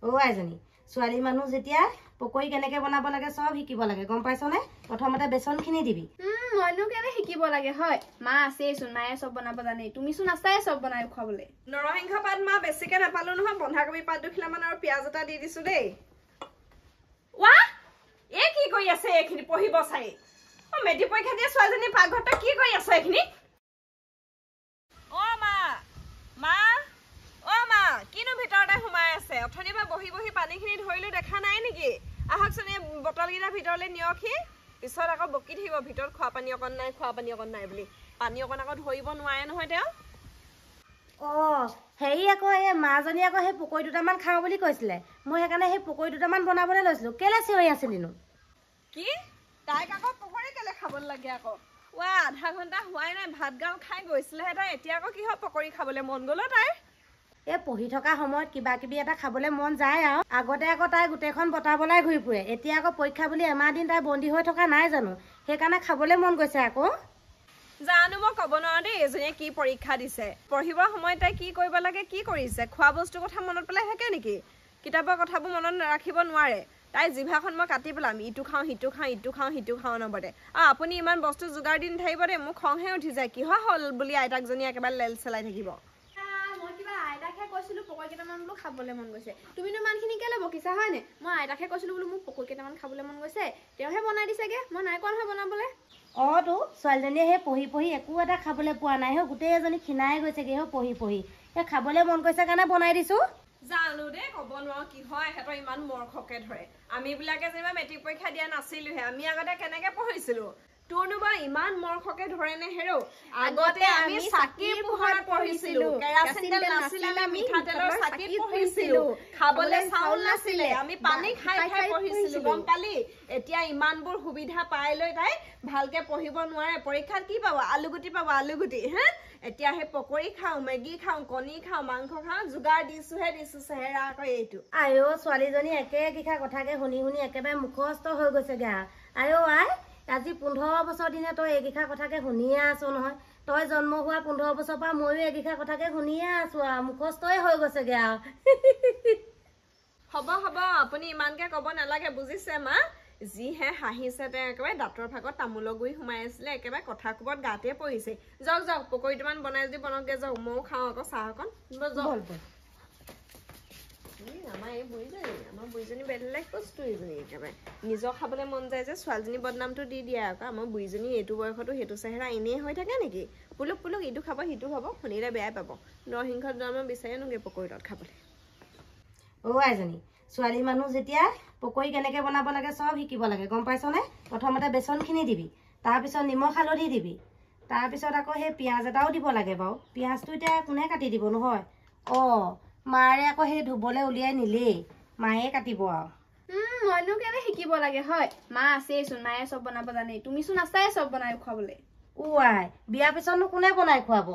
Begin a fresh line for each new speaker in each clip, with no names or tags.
ও আইজনী ছোৱালী মানুহ যেতিয়া পকৰি কেনেকে বনাব লাগে সব শিকিব লাগে গম পাইছনে প্ৰথমতে বেচনখিনি দিবি
মইনো কেনে শিকিব লাগে হয় মা আছেইচোন মায়ে সব বনাব জানে তুমিচোন আছাই সব বনাই খুৱাবলে
নৰসিংহ পাত মা বেছিকে নাপালো নহয় বন্ধাকবি পাত 2 খিলামান আৰু পিয়াজ এটা দি দিছো দেই ৱা এ কি কৰি আছে এখিনি পঢ়িব চাই ও মেডি পৰীক্ষা দিয়া ছোৱালীজনী পাকঘৰটা কি কৰি আছে এখিনি ও মা মা ও মা কিনো ভিতৰতে সোমাই আছে অথনিবা বহি বহি পানীখিনি ধৰিলো দেখা নাই নেকি আহকচোন এই বটলগিটা ভিতৰলৈ নিয়কি পিছত আকৌ বকি থাকিব ভিতৰত খোৱা পানী অকণ নাই বুলি পানী অকণ আকৌ ধৰিব নোৱাৰে নহয় তেওঁ
অ হেৰি আকৌ এই মাজনী আকৌ সেই পকৰি দুটামান খাওঁ বুলি কৈছিলে মই সেইকাৰণে সেই পকৰি দুটামান বনাবলৈ লৈছিলো কেলে চিঞৰি আছিলিনো
কি তাইক আকৌ পকৰি কেলে খাবলৈ লাগে আকৌ ৱা আধা ঘণ্টা হোৱাই নাই ভাত গাল খাই গৈছিলেহে তাই এতিয়া আকৌ কি হয় পকৰি খাবলৈ মন গ'ল তাই
এই পঢ়ি থকা সময়ত কিবা কিবি এটা খাবলৈ মন যায় আৰু আগতে আকৌ তাই গোটেইখন বটাবলাই ঘূৰি ফুৰে এতিয়া আকৌ পৰীক্ষা বুলি এমাহ দিন তাই বন্দী হৈ থকা নাই জানো সেইকাৰণে খাবলৈ মন গৈছে আকৌ
জানো মই ক'ব নোৱাৰো দেই এজনীয়ে কি পৰীক্ষা দিছে পঢ়িবৰ সময়ত তাই কি কৰিব লাগে কি কৰিছে খোৱা বস্তুৰ কথা মনত পেলাই থাকে নেকি কিতাপৰ কথাবোৰ মনত ৰাখিব নোৱাৰে তাই জিভাখন মই কাটি পেলাম ইটো খাওঁ সিটো খাওঁ নবদে আপুনি ইমান বস্তু যোগাৰ দি নাথাকিব দেই মোক খংহে উঠি যায় কিহ হ'ল বুলি আইতাকজনী একেবাৰে লেল চেলাই থাকিব
মই কিবা আইতাকহে কৈছিলো পকৰি কেইটামান বোলো খাবলৈ মন গৈছে তুমিনো ইমানখিনি কেলে বকিছা হয়নে মই আইতাকহে কৈছিলো বোলো মোক পকৰি কেইটামান খাবলৈ মন গৈছে তেওঁহে বনাই দিছেগে মই নাই কোৱা নহয় বনাবলৈ
তো ছোৱালীজনীয়ে সেই পঢ়ি একো এটা খাবলৈ পোৱা নাই হে গোটেই এজনী খিনাই গৈছেগে হে পঢ়ি সেই খাবলৈ মন গৈছে কাৰণে বনাই দিছো
জানো দেই ক'ব নোৱাৰো কি হয় এহেঁতৰ ইমান মৰখকে ধৰে আমি বিলাকে যেনিবা মেট্ৰিক পৰীক্ষা দিয়া নাছিলোহে আমি আগতে কেনেকে পঢ়িছিলো তোৰনো বা ইমান মৰখকে ধৰে নে হেৰো আগতে আমি চাকিৰ পোহৰত পঢ়িছিলো কেৰাচিন তেল নাছিলে আমি মিঠাতেলৰ চাকিত পঢ়িছিলো খাবলৈ চাউল নাছিলে আমি পানী খাই পঢ়িছিলো গম পালি এতিয়া ইমানবোৰ সুবিধা পাই লৈ তাই ভালকে পঢ়িব নোৱাৰে পৰীক্ষাত কি পাব আলুগুটি হে এতিয়া হে পকৰি খাওঁ মেগী খাওঁ কণী খাওঁ মাংস খাওঁ যোগাৰ দিছো চেহেৰা আকৌ এইটো
আইও ছোৱালীজনী একে কিখা কথাকে শুনি একেবাৰে মুখস্থ হৈ গৈছেগে আইও আই আজি 15 বছৰ দিনে তই এইকিখা কথাকে শুনিয়ে আছো নহয় তই জন্ম হোৱা 15 বছৰ পৰা ময়ো এইকিখা কথাকে শুনিয়ে আছো মুখস্থই হৈ গৈছেগে
হ'ব আপুনি ইমানকে ক'ব নালাগে বুজিছে মা যিহে হাঁহিছে তেওঁ একেবাৰে দাঁতৰ ভাগত তামোলৰ গুৰি সোমাই আছিলে একেবাৰে কথা কোবত গাতে পৰিছে যাওক পকৰি দুটামান বনাই যদি বনকগে যাওক ময়ো খাওঁ আকৌ চাহ অকণ আমাৰ বুঢ়ীজনী বেলেগ বস্তু এইজনী একেবাৰে নিজৰ খাবলৈ মন যায় যে ছোৱালীজনী বদনামটো দি দিয়ে আকৌ আমাৰ বুঢ়ীজনী এইটো বয়সতো সেইটো চেহেৰা এনেই হৈ থাকে নেকি পুলুক ইটো খাব সিটো খাব শুনিলে বেয়াই পাব নৰসিংহ দুডালমান বিচাৰি আনোগে পকৰি লগত খাবলৈ
আইজনী ছোৱালী মানুহ যেতিয়া পকৰি কেনেকে বনাব লাগে সব শিকিব লাগে গম পাইছনে প্ৰথমতে বেচনখিনি দিবি তাৰপিছত নিমখ হালধি দিবি তাৰপিছত আকৌ সেই পিঁয়াজ এটাও দিব লাগে বাৰু পিঁয়াজটো এতিয়া কোনে কাটি দিব নহয় মাৰে আকৌ সেই ধুবলৈ উলিয়াই নিলেই মায়ে কাটিব
মইনো কেনে শিকিব লাগে হয় মা আছেইচোন মায়ে সব বনাব জানে তুমিচোন আছাই সব বনাই খুৱাবলে
আই বিয়াৰ পিছতনো কোনে বনাই খুৱাব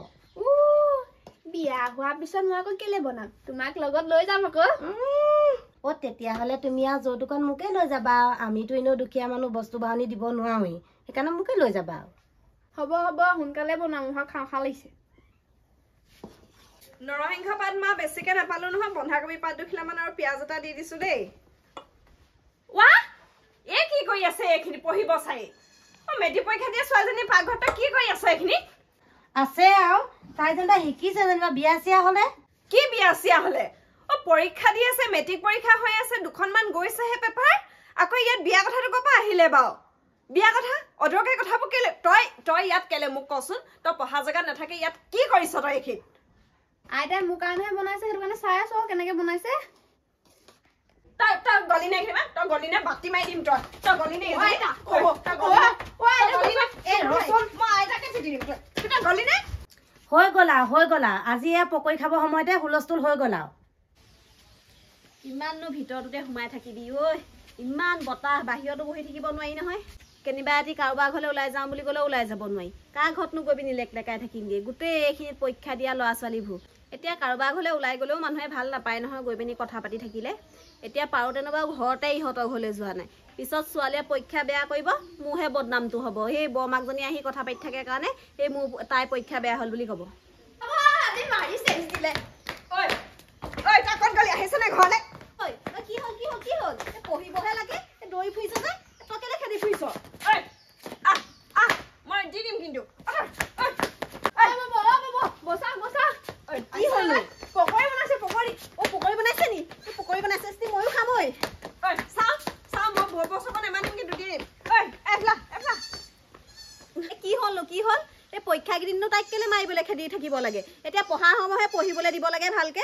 বিয়া হোৱাৰ পিছত মই আকৌ কেলে বনাম তোমাক লগত লৈ যাম আকৌ
তেতিয়াহ'লে তুমি আৰু যৌতুকত মোকে লৈ যাবা আমিতো এনেও দুখীয়া মানুহ বস্তু বাহনি দিব নোৱাৰোৱেই সেইকাৰণে মোকে লৈ যাবা
হ'ব সোনকালে বনাম খাওঁ লাগিছে
নৰসিংহ পাত মা বেছিকে নাপালো নহয় বন্ধাকবি পাত 2 খিলামান আৰু পিয়াজ এটা দি দিছো দেই ৱা এ কি কৰি আছে এখিনি পঢ়িব চাই মেডি পৰীক্ষা দিয়া ছোৱালীজনী পাকঘৰটা কি কৰি আছে এখিনি
আছে আৰু তাই যেনিবা শিকিছে যেনিবা বিয়া চিয়া হলে
কি বিয়া চিয়া হলে পৰীক্ষা দি আছে মেট্ৰিক পৰীক্ষা হৈ আছে দুখনমান গৈছেহে পেপাৰ আকৌ ইয়াত বিয়া কথাটো ক'ৰ পৰা আহিলে বাৰু বিয়া কথা অদৰকাৰী কথাবোৰ কেলে তই ইয়াত কেলে মোক কচোন তই পঢ়া জেগাত নাথাকে ইয়াত কি কৰিছ তই এইখিনি
আইতাই মোৰ কাৰণেহে বনাইছে সেইটো কাৰণে চাই আছো কেনেকে বনাইছে
তই গলি নাই খেবা তই গলি নাই বাতি মাৰি দিম তই গলি নাই
হৈ গলা আজি পকৰি খাব সময়তে হুলস্থুল হৈ গ'ল
ইমাননো ভিতৰটোতে সোমাই থাকিবি ঐ ইমান বতাহ বাহিৰতো বহি থাকিব নোৱাৰি নহয় কেনিবা এটি কাৰোবাৰ ঘৰলৈ ওলাই যাওঁ বুলি ক'লেও ওলাই যাব নোৱাৰি কাৰ ঘৰতনো গৈ পিনি লেকলেকাই থাকিমগে গোটেই এইখিনিত পৰীক্ষা দিয়া ল'ৰা ছোৱালীবোৰ এতিয়া কাৰোবাৰ ঘৰলৈ ওলাই গ'লেও মানুহে ভাল নাপায় নহয় গৈ পিনি কথা পাতি থাকিলে এতিয়া পাৰোঁতেনো বাৰু ঘৰতে ইহঁতৰ ঘৰলৈ যোৱা নাই পিছত ছোৱালীয়ে পৰীক্ষা বেয়া কৰিব মোৰহে বদনামটো হ'ব সেই বৰমাকজনী আহি কথা পাতি থাকে কাৰণে এই মোৰ তাই পৰীক্ষা বেয়া হ'ল বুলি ক'ব ঐ চাওঁ মই ববছৰ নেমানিম কিন্তু দিম
কি হ'ল এই পৰীক্ষা কেইদিননো তাইক কেলে মাৰিবলৈ খেদি থাকিব লাগে এতিয়া পঢ়াৰ সময়হে পঢ়িবলৈ দিব লাগে ভালকে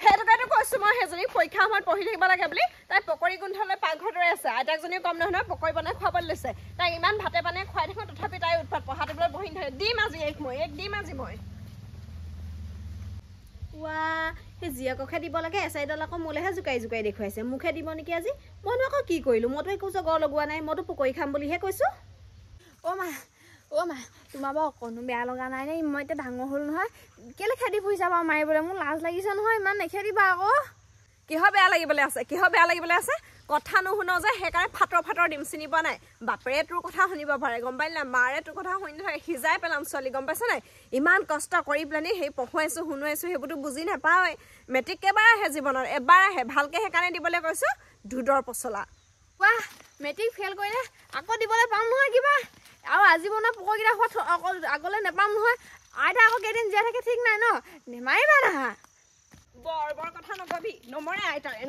সেইটোকে কৈছো মই সেইজনীক পৰীক্ষা সময়ত পঢ়ি থাকিব লাগে বুলি তাই পকৰি গোন্ধালৈ পাকঘৰ দৰে আছে আইতাকজনীও কম নহয় পকৰি বনাই খুৱাবলৈ লৈছে তাইক ইমান ভাতে পানে খুৱাই থাকোঁ তথাপি তাই উৎপাত পঢ়া টেবুলত বহি নাথাকে দিম আজি দিম আজি মই
সেই জীয়েককহে দিব লাগে এচাইডাল আকৌ মোলেহে জোকাই দেখুৱাইছে মোকহে দিব নেকি আজি মইনো আকৌ কি কৰিলোঁ মইতো একো জগৰ লগোৱা নাই মইতো পকৰি খাম বুলিহে কৈছোঁ
অ' মা তোমাৰ বাৰু অকণো বেয়া লগা নাই নে মই এতিয়া ডাঙৰ হ'ল নহয় কেলে খেদি ফুৰিছা বাৰু মাৰিবলৈ মোৰ লাজ লাগিছে নহয় ইমান নেখেদিবা আকৌ
কিহৰ বেয়া লাগিবলৈ আছে কথা নুশুনো যে সেইকাৰণে ফাটৰ দিম চিনি পোৱা নাই বাপেৰে তোৰ কথা শুনিব পাৰে গম পালি নাই মাৰে তোৰ কথা শুনি নাথাকে সিজাই পেলাম ছোৱালী গম পাইছ নাই ইমান কষ্ট কৰি পেলানি সেই পঢ়ুৱাইছোঁ শুনুৱাইছোঁ সেইবোৰতো বুজি নাপাওঁৱে মেট্ৰিক কেইবাৰ আহে জীৱনত এবাৰ আহে ভালকৈ সেইকাৰণে দিবলৈ কৈছোঁ দুধৰ পচলা
বাহ মেট্ৰিক ফেইল কৰিলে আকৌ দিবলৈ পাম নহয় কিবা আৰু আজি বনোৱা পকৰকেইটা অকল আগলৈ নাপাম নহয় আইতা আকৌ কেইদিন জীয়াই থাকে ঠিক নাই ন নেমাৰিবা না
বৰ কথা নকবি নমৰে আইতাৰে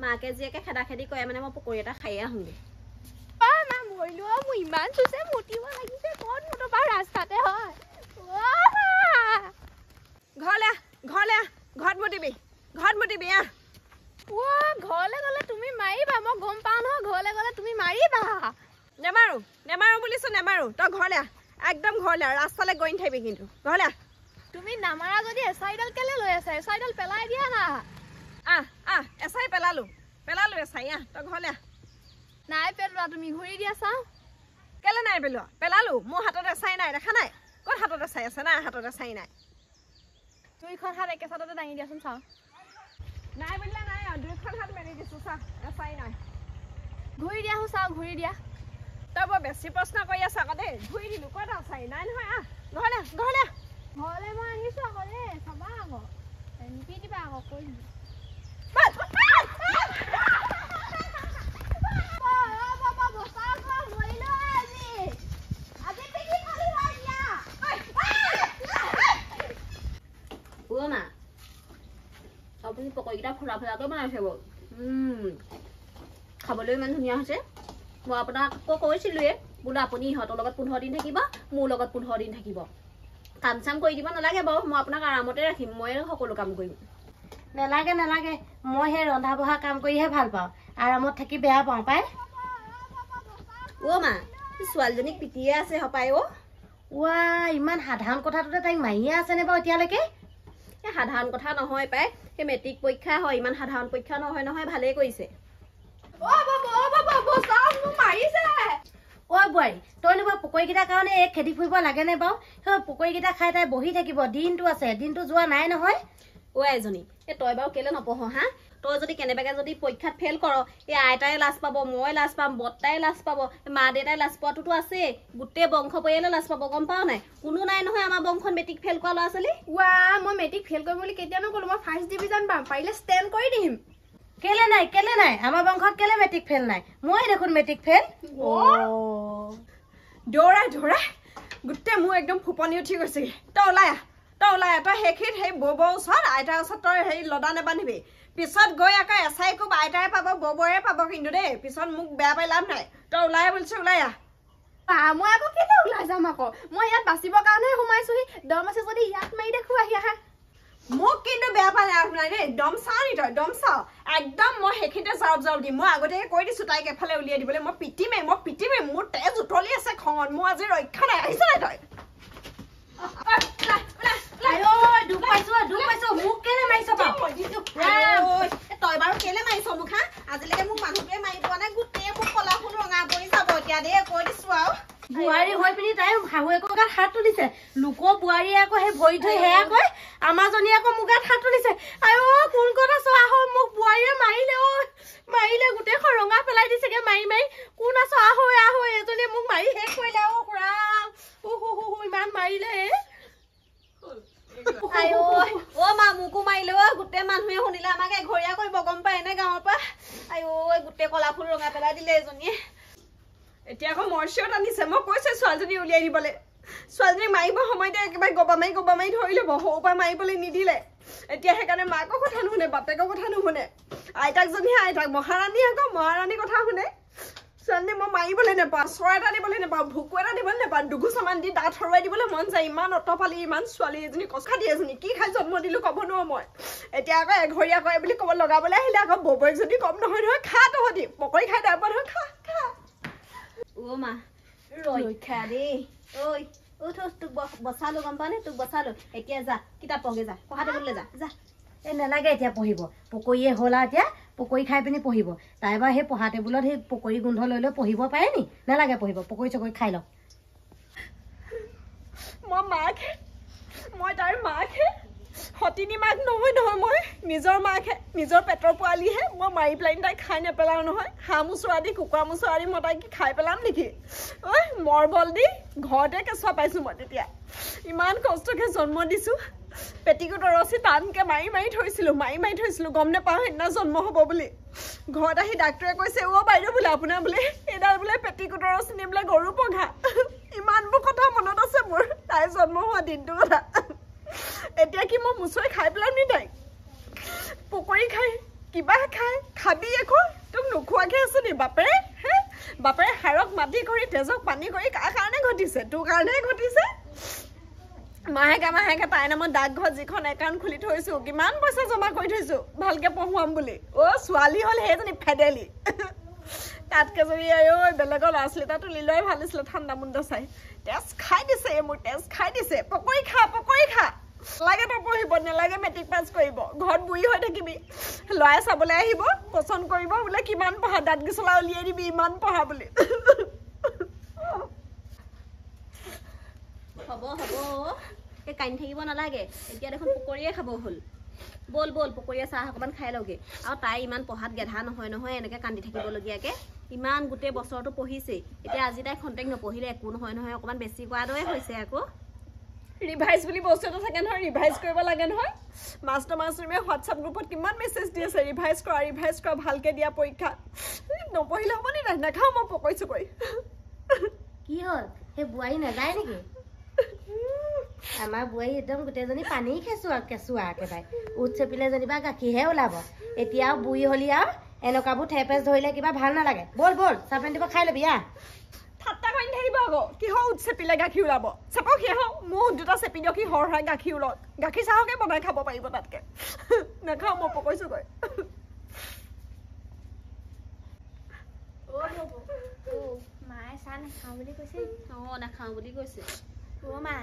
মাকে জীয়েকে খেদা খেদি কৰে মানে মই পকৰি এটা খাই আহোঁগৈ
মা মৰিলো মোৰ ইমান চুইছে মুতিব লাগিছে ক'ত মুতবা ৰাস্তাতে হয়
ঘৰত মুতিবি
ঘৰলৈ গ'লে তুমি মাৰিবা মই গম পাওঁ নহয় ঘৰলৈ গ'লে তুমি মাৰিবা
নেমাৰো বুলিছো নেমাৰো তই ঘৰলৈ একদম ঘৰলৈ ৰাস্তালৈ গৈ নাথাকিবি কিন্তু ঘৰলৈ
তুমি নামাৰা যদি এচাইডাল কেলে লৈ আছা এচাইডাল পেলাই দিয়া না
এচাই পেলালো এচাই তই ঘৰলৈ
নাই পেলোৱা তুমি ঘূৰি দিয়া চাওঁ
কেলে নাই পেলালো মোৰ হাতত এচাই নাই দেখা নাই ক'ত হাতত এচাই আছে নাই হাতত এচাই নাই
দুইখন হাত একেচাটতে দাঙি দিয়াচোন চাওঁ
নাই বুলিলে নাই দুইখন হাত মেলি দিছো চা এচাই নাই
ঘূৰি দিয়া চাওঁ ঘূৰি দিয়া
তই বৰ বেছি প্ৰশ্ন কৰি আছ আকৌ দেই ঘূৰি দিলো ক'ত এচাই নাই নহয় ঘৰলৈ
ঘৰলৈ মই আহিছোঁ আকৌ দেই চাবা আকৌ নিপি দিবা আকৌ কৈ দিবা
মা আপুনি পকৰিকেইটা ফুলাকৈ বনাইছে বাৰু খাবলৈ ইমান ধুনীয়া হৈছে মই আপোনাক আকৌ কৈছিলোঁৱে বোলো আপুনি ইহঁতৰ লগত 15 দিন থাকিব মোৰ লগত 15 দিন থাকিব কাম চাম কৰি দিব নালাগে বাৰু মই আপোনাক আৰামতে ৰাখিম মই সকলো কাম কৰিম
নালাগে মই সেই ৰন্ধা বঢ়া কাম কৰিহে ভাল পাওঁ আৰামত থাকি বেয়া পাওঁ পাই
মা ছোৱালীজনীক পিটিয়ে আছে হপাই
ইমান সাধাৰণ কথাটোতে তাইক মাৰিয়ে আছেনে বাৰু এতিয়ালৈকে
সাধাৰণ কথা নহয় পাই সেই মেট্ৰিক পৰীক্ষা হয় ইমান সাধাৰণ পৰীক্ষা নহয় ভালেই কৰিছে
বোৱাৰী তইনো বাৰু পকৰিকেইটাৰ কাৰণে খেদি ফুৰিব লাগেনে বাৰু সেই পকৰিকেইটা খাই তাই বহি থাকিব দিনটো আছে দিনটো যোৱা নাই নহয়
এজনী তই বাৰু কেলে নপঢ় হা তই যদি কেনেবাকে যদি পৰীক্ষাত ফেইল কৰ এই আইতাই লাজ পাব মই লাজ পাম বৰ্তাই লাজ পাব মা দেউতাই লাজ পোৱাটোতো আছে গোটেই বংশ পৰিয়ালে লাজ পাব গম পাৱ নাই কোনো নাই নহয় আমাৰ বংশত মেট্ৰিক ফেইল কৰা ল'ৰা ছোৱালী
মই মেট্ৰিক ফেইল কৰিম বুলি কেতিয়ানো ক'লো মই ফাৰ্ষ্ট ডিভিজন পাম পাৰিলে ষ্টেণ্ড কৰি দিম
কেলে নাই আমাৰ বংশত কেলে মেট্ৰিক ফেইল নাই মই দেখোন মেট্ৰিক ফেইল
দৌৰাই গোটেই মোৰ একদম ফুপনি উঠি গৈছেগে তই ওলাই তই সেইখিনিত সেই বৌবৰ ওচৰত আইতাৰ ওচৰত তই সেই লদা নেবান্ধিবি পিছত গৈ আকৌ এচাই কোব আইতাই পাব বৌবৰে পাব কিন্তু দেই পিছত মোক বেয়া পাই লাভ নাই তই ওলাই বুলিছো ওলাই
মই আকৌ কেলে ওলাই যাম আকৌ মই ইয়াত বাচিবৰ কাৰণেহে সোমাইছোহি দম আছে যদি ইয়াত মাৰি দেখো আহি আহা
মোক কিন্তু বেয়া পাই লাভ নাই দেই দম চাও নি তই দম চাও একদম মই সেইখিনিতে জাৰব দিম মই আগতীয়াকৈ কৈ দিছো তাইক এফালে উলিয়াই দিবলৈ মই পিটিমেই মোৰ তেজ উতলি আছে খঙত মোৰ আজি ৰক্ষা নাই আহিছ নাই তই
তই বাৰু কেলে মাৰিছ মোক হা আজিলৈকে মোক মানুহটোৱে মাৰি পোৱা নাই গোটেই মোক কলা ফুল ৰঙা পৰি যাব এতিয়া দেই কৈ দিছো আৰু
বোৱাৰী হৈ পিনি তাই শাহুৱেকৰ গাত হাত তুলিছে লোকৰ বোৱাৰীয়ে আকৌ সেই ভৰি ধৰি সেয়া কয় আমাৰজনীয়ে আকৌ মোৰ গাত হাত তুলিছে কোন কথা চোৱা হ'ল মোক বোৱাৰীয়ে মাৰিলে গোটেইখন ৰঙা পেলাই দিছেগে মাৰি কোন আছ এজনীয়ে মোক মাৰি শেষ কৰিলে ইমান মাৰিলে
মা মোকো মাৰিলে গোটেই মানুহে শুনিলে আমাক এঘৰীয়া কৰিব গম পায় নে গাঁৱৰ পৰা গোটেই কলা ফুল ৰঙা পেলাই দিলে এজনীয়ে
এতিয়া আকৌ মৰ্চিয়ত আনিছে মই কৈছো ছোৱালীজনী উলিয়াই দিবলৈ ছোৱালীজনীক মাৰিব সময়তে একেবাৰে গবা মাৰি ধৰি ল'ব সৰুৰ পৰা মাৰিবলৈ নিদিলে এতিয়া সেইকাৰণে মাকৰ কথা নুশুনে বাপেকৰ কথা নুশুনে আইতাক জনীহে আইতাক মহাৰাণী আকৌ মহাৰাণীৰ কথা শুনে ছোৱালীজনী মই মাৰিবলৈ নাপাওঁ চৰ এটা দিবলৈ নাপাওঁ ভুকু এটা দিবলৈ নাপাওঁ দুঘোচামান দি দাঁত হৰুৱাই দিবলৈ মন যায় ইমান অটপালি ইমান ছোৱালী এজনী কচা দি এজনী কি খাই জন্ম দিলোঁ ক'ব নোৱাৰো মই এতিয়া আকৌ এঘৰীয়া কৰে বুলি ক'ব লগাবলৈ আহিলে আকৌ ববৈক যদি কম নহয় খা তহঁতি পকৰি খাই তাৰ পৰা খা
অ' মা ৰক্ষা দেই ঐ উঠ তোক বচালো গম পাওঁ নে তোক বচালো এতিয়া যা কিতাপ পঢ়গে যা পঢ়া টেবুললৈ যা
এই নালাগে এতিয়া পঢ়িব পকৰীয়ে হ'ল আৰু এতিয়া পকৰী খাই পিনি পঢ়িব তাই বাৰু সেই পঢ়া টেবুলত সেই পকৰী গোন্ধ লৈ লৈ পঢ়িব পাৰে নি নালাগে পঢ়িব পকৰী চকৰি খাই লওক
মই তাইৰ মাকহে সতিনী মাক নহয় মই নিজৰ মাকহে নিজৰ পেটৰ পোৱালিহে মই মাৰি পেলাই তাইক খাই নেপেলাওঁ নহয় হাঁহ মোচোৰা দি কুকুৰা মোচোৰা দি মই তাইক খাই পেলাম নেকি ঐ মৰবল দি ঘৰতে কেঁচুৱা পাইছোঁ মই তেতিয়া ইমান কষ্টকৈ জন্ম দিছোঁ পেটিকোটৰ ৰছী টানকৈ মাৰি থৈছিলোঁ গম নাপাওঁ সেইদিনা জন্ম হ'ব বুলি ঘৰত আহি ডাক্তৰে কৈছে অ' বাইদেউ বোলে আপোনাৰ বোলে এইডাল বোলে পেটিকোটৰ ৰছী নি বোলে গৰু পঘা ইমানবোৰ কথা মনত আছে মোৰ তাই জন্ম হোৱা দিনটোৰ কথা এতিয়া কি মই মুচৰি খাই পেলাম নি তাইক পকৰি খাই কিবা খাবি একো তোক নোখোৱাকৈ আছে নি বাপেৰে বাপেৰে হাড়ক মাটি কৰি তেজক পানী কৰি কাৰ কাৰণে ঘটিছে তোৰ কাৰণেহে ঘটিছে মাহেকে তাইৰ নামত ডাকঘৰত যিখন একাউণ্ট খুলি থৈছোঁ কিমান পইচা জমা কৰি থৈছোঁ ভালকৈ পঢ়ুৱাম বুলি অ' ছোৱালী হ'ল সেইজনী ফেডেলি তাতকৈ যদি ঐ বেলেগৰ ল'ৰা ছোৱালী এটা তুলি লৈ ভাল হৈছিলে ঠাণ্ডা মুণ্ডা চাই তেজ খাই দিছে মোৰ তেজ খাই দিছে পকৰি খা নালাগে তই পঢ়িব নালাগে মেট্ৰিক পাছ কৰিব ঘৰত বুঢ়ী হৈ থাকিবি ল'ৰাই চাবলৈ আহিব পচন্দ কৰিব বোলে কিমান পঢ়া দাঁত গিচলা উলিয়াই দিবি ইমান পঢ়া বুলি
হ'ব এই কান্দি থাকিব নালাগে এতিয়া দেখোন পকৰীয়ে খাব হ'ল বল পকৰীয়ে চাহ অকণমান খাই লওঁগে আৰু তাই ইমান পঢ়াত গেধা নহয় এনেকৈ কান্দি থাকিবলগীয়াকৈ ইমান গোটেই বছৰটো পঢ়িছেই এতিয়া আজি তাই খন্তেক নপঢ়িলে একো নহয় অকণমান বেছি কোৱাৰ দৰে হৈছে আকৌ
ৰিভাইজ বুলি বস্তু এটা থাকে নহয় ৰিভাইজ কৰিব লাগে নহয় মাষ্টৰমে হোৱাটছআপ গ্ৰুপত কিমান মেছেজ দি আছে ৰিভাইজ কৰা ভালকৈ দিয়া পৰীক্ষা নপঢ়িলে হ'ব নি নাখাওঁ মই পকৰি চকৰি
কি হ'ল সেই বোৱাৰী নাযায় নেকি আমাৰ বোৱাৰী একদম গোটেইজনী পানী কেঁচুৱা একেবাৰে উঠ চেপিলে যেনিবা গাখীৰহে ওলাব এতিয়া আৰু বুঢ়ী হলি আৰু এনেকুৱাবোৰ ঠেপেচ ধৰিলে কিবা ভাল নালাগে বল চাহ পানী দিব খাই ল'বি
ঠাট্টা কৰি থাকিব আকৌ কিহৰ উঠ চেপিলে গাখীৰ ওলাব চেপক সিহঁত মোৰ দুটা চেপি দিয়ক সি সৰহাই গাখীৰ ওলক গাখীৰ চাহকে বনাই খাব পাৰিব তাতকৈ নাখাওঁ মই পকৰি চকৰি
মায়ে চাহ নাখাওঁ বুলি কৈছে
নাখাওঁ বুলি কৈছে
অ' মা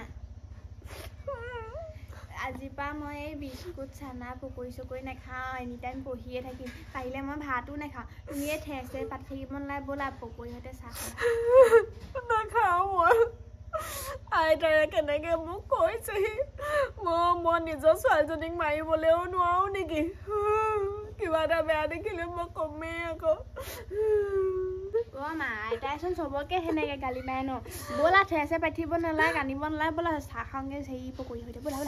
আজিৰ পৰা মই এই বিস্কুট চানা পকৰি চকৰি নাখাওঁ এনি টাইম পঢ়িয়ে থাকিম পাৰিলে মই ভাতো নাখাওঁ তুমি এই ঠেছে পাতি থাকিব নালাগে ব'লা পকৰিহঁতে চাহ
নাখাওঁ মই আইতাৰে কেনেকৈ মোক কৈছেহি মই নিজৰ ছোৱালীজনীক মাৰিবলৈও নোৱাৰোঁ নেকি কিবা এটা বেয়া দেখিলে মই কমেই আকৌ
অ' মা আইতাইচোন চবকে সেনেকৈ গালি মাৰে ন ব'লা ঠেছে পাতিব নালাগে আনিব নালাগে ব'লা চাহ খাওঁগৈ হেৰি পকৰি সৈতে ব'লা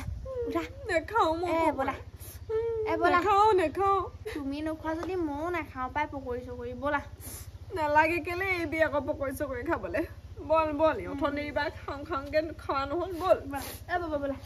উঠা
নাখাওঁ
ব'লা
নাখাওঁ
তুমি নোখোৱা যদি ময়ো নাখাওঁ পাই পকৰি চকৰি ব'লা
নালাগে কেলে এবি আকৌ পকৰি চকৰি খাবলৈ বল অথনিৰ পৰা খাওঁকৈ খোৱা নহ'ল ব'ল
ব'লা